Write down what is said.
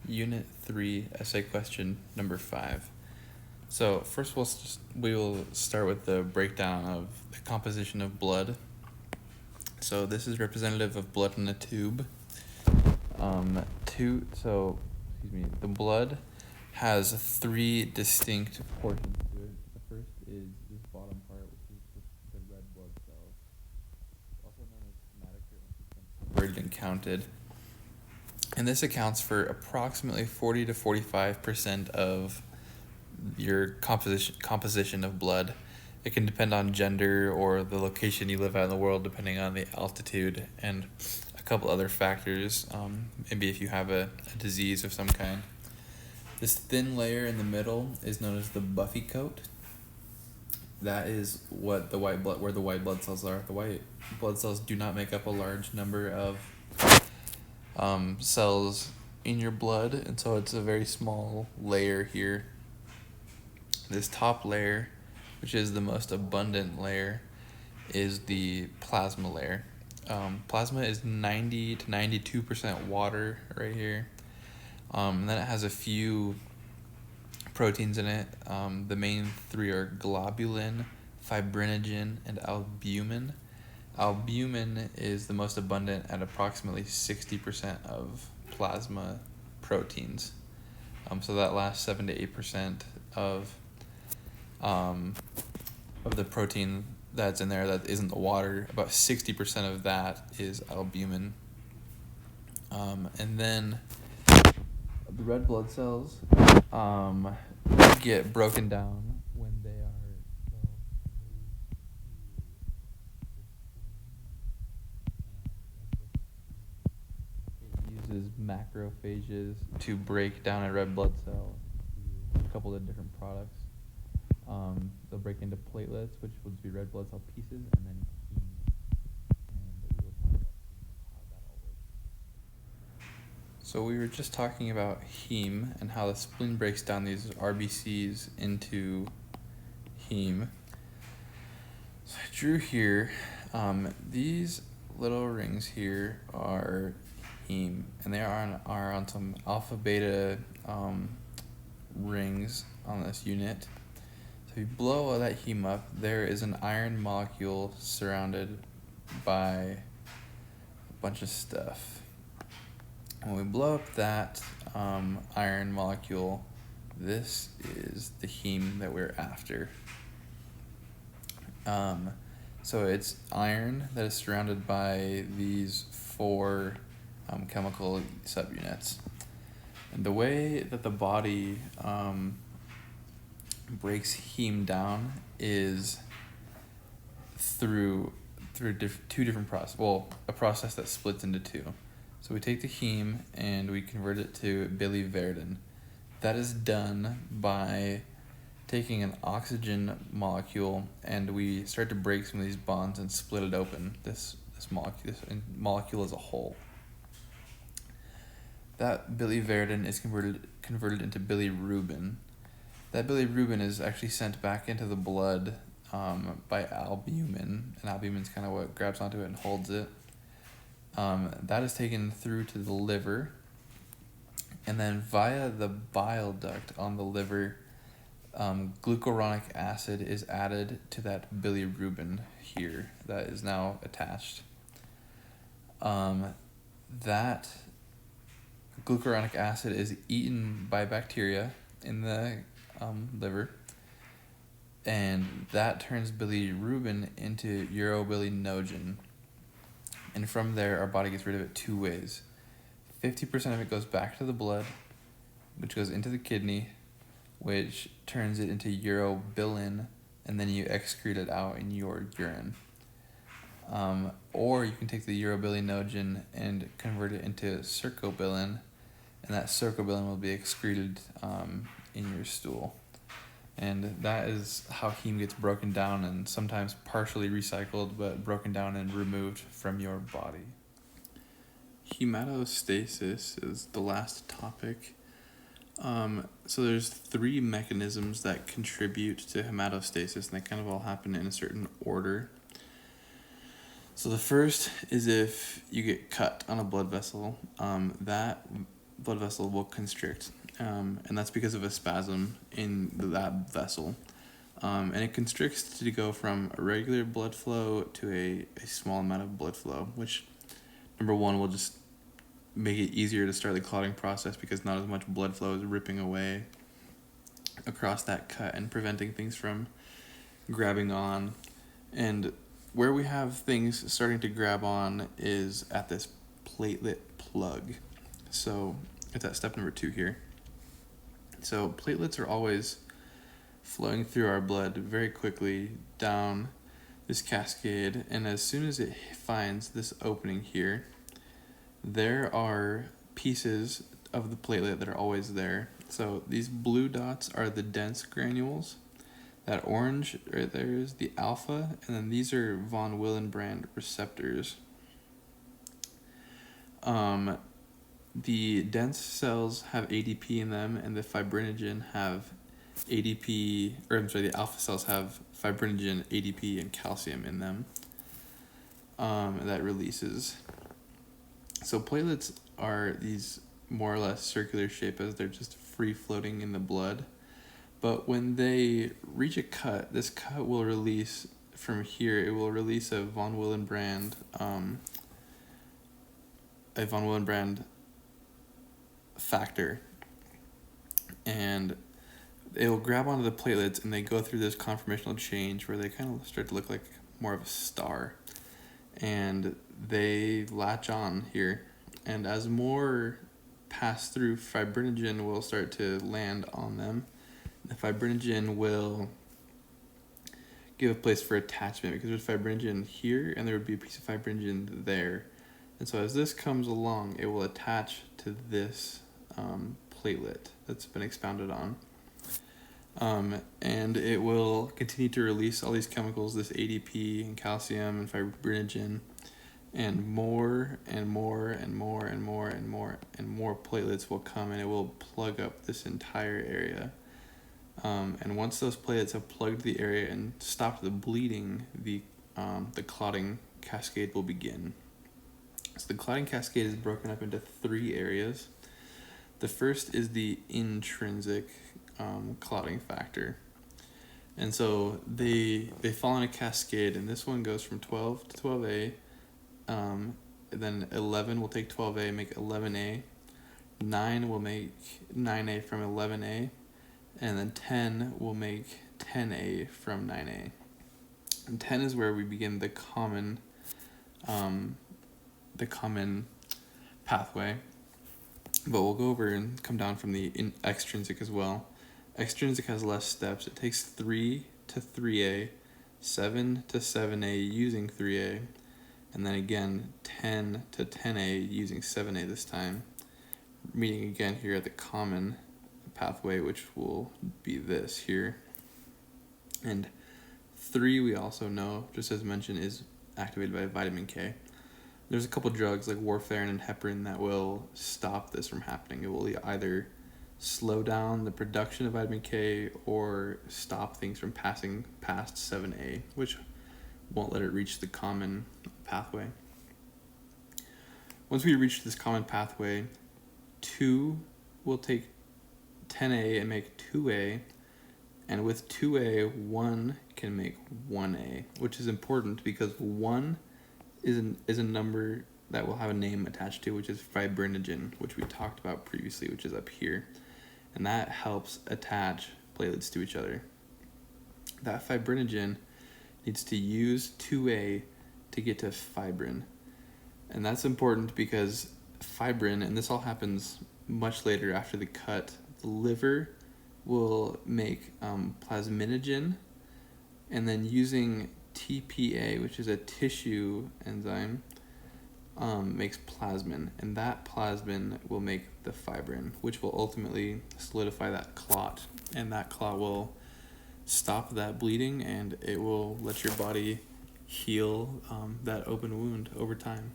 Unit 3, essay question number 5. So first we will start with the breakdown of the composition of blood. So this is representative of blood in a tube. The blood has 3 distinct portions to it. The first is this bottom part, which is the red blood cells, also known as hematocrit once it's been separated and counted. And this accounts for approximately 40 to 45% of your composition of blood. It can depend on gender or the location you live at in the world, depending on the altitude and a couple other factors. Maybe if you have a disease of some kind. This thin layer in the middle is known as the buffy coat. That is what where the white blood cells are. The white blood cells do not make up a large number of cells in your blood, and so it's a very small layer here. This top layer, which is the most abundant layer, is the plasma layer. Plasma is 90 to 92% water right here. And then it has a few proteins in it. The main 3 are globulin, fibrinogen, and albumin. Albumin is the most abundant at approximately 60% of plasma proteins. So that last 7 to 8% of the protein that's in there that isn't the water, about 60% of that is albumin. And then the red blood cells get broken down when they are it uses macrophages to break down a red blood cell into a couple of different products. They'll break into platelets, which would be red blood cell pieces, and then heme. And we will talk about how that all works. So we were just talking about heme and how the spleen breaks down these RBCs into heme. So I drew here, these little rings here are heme, and they are on some alpha beta rings on this unit. If you blow all that heme up, there is an iron molecule surrounded by a bunch of stuff. When we blow up that iron molecule, this is the heme that we're after. So it's iron that is surrounded by these 4 chemical subunits. And the way that the body breaks heme down is through 2 different processes. Well, a process that splits into 2. So we take the heme and we convert it to biliverdin. That is done by taking an oxygen molecule and we start to break some of these bonds and split it open. This molecule as a whole. That biliverdin is converted into bilirubin. That bilirubin is actually sent back into the blood by albumin, and albumin is kind of what grabs onto it and holds it. That is taken through to the liver, and then via the bile duct on the liver, glucuronic acid is added to that bilirubin here that is now attached. That glucuronic acid is eaten by bacteria in the liver, and that turns bilirubin into urobilinogen. And from there, our body gets rid of it 2 ways. 50% of it goes back to the blood, which goes into the kidney, which turns it into urobilin, and then you excrete it out in your urine. Or you can take the urobilinogen and convert it into cercobilin, and that cercobilin will be excreted in your stool. And that is how heme gets broken down and sometimes partially recycled, but broken down and removed from your body. Hematostasis is the last topic. So there's 3 mechanisms that contribute to hematostasis, and they kind of all happen in a certain order. So the first is if you get cut on a blood vessel, that blood vessel will constrict, and that's because of a spasm in that vessel. And it constricts to go from a regular blood flow to a small amount of blood flow, which, number one, will just make it easier to start the clotting process because not as much blood flow is ripping away across that cut and preventing things from grabbing on. And where we have things starting to grab on is at this platelet plug. So it's at step number 2 here. So platelets are always flowing through our blood very quickly down this cascade, and as soon as it finds this opening here, there are pieces of the platelet that are always there. So these blue dots are the dense granules. That orange right there is the alpha, and then these are von Willebrand receptors. The dense cells have ADP in them, and the fibrinogen have ADP, the alpha cells have fibrinogen, ADP, and calcium in them. That releases. So platelets are these more or less circular shape as they're just free floating in the blood. But when they reach a cut, this cut will release from here. It will release a von Willebrand factor, and it will grab onto the platelets, and they go through this conformational change where they kind of start to look like more of a star, and they latch on here, and as more pass through, fibrinogen will start to land on them. The fibrinogen will give a place for attachment because there's fibrinogen here and there would be a piece of fibrinogen there. And so as this comes along, it will attach to this platelet that's been expounded on. And it will continue to release all these chemicals, this ADP and calcium and fibrinogen, and more and more and more and more and more and more platelets will come, and it will plug up this entire area. And once those platelets have plugged the area and stopped the bleeding, the clotting cascade will begin. So the clotting cascade is broken up into 3 areas. The first is the intrinsic clotting factor. And so they fall in a cascade, and this one goes from 12 to 12A. Then 11 will take 12A, make 11A. 9 will make 9A from 11A. And then 10 will make 10A from 9A. And 10 is where we begin the common pathway. But we'll go over and come down from the extrinsic as well. Extrinsic has less steps. It takes 3 to 3A, 7 to 7A using 3A, and then again 10 to 10A using 7A this time, meeting again here at the common pathway, which will be this here. And 3, we also know, just as mentioned, is activated by vitamin K. There's a couple drugs like warfarin and heparin that will stop this from happening. It will either slow down the production of vitamin K or stop things from passing past 7A, which won't let it reach the common pathway. Once we reach this common pathway, 2 will take 10A and make 2A, and with 2A, 1 can make 1A, which is important because 1 is a number that will have a name attached to, which is fibrinogen, which we talked about previously, which is up here, and that helps attach platelets to each other. That fibrinogen needs to use 2A to get to fibrin, and that's important because fibrin, and this all happens much later after the cut, the liver will make plasminogen, and then using TPA, which is a tissue enzyme, makes plasmin, and that plasmin will make the fibrin, which will ultimately solidify that clot, and that clot will stop that bleeding, and it will let your body heal that open wound over time.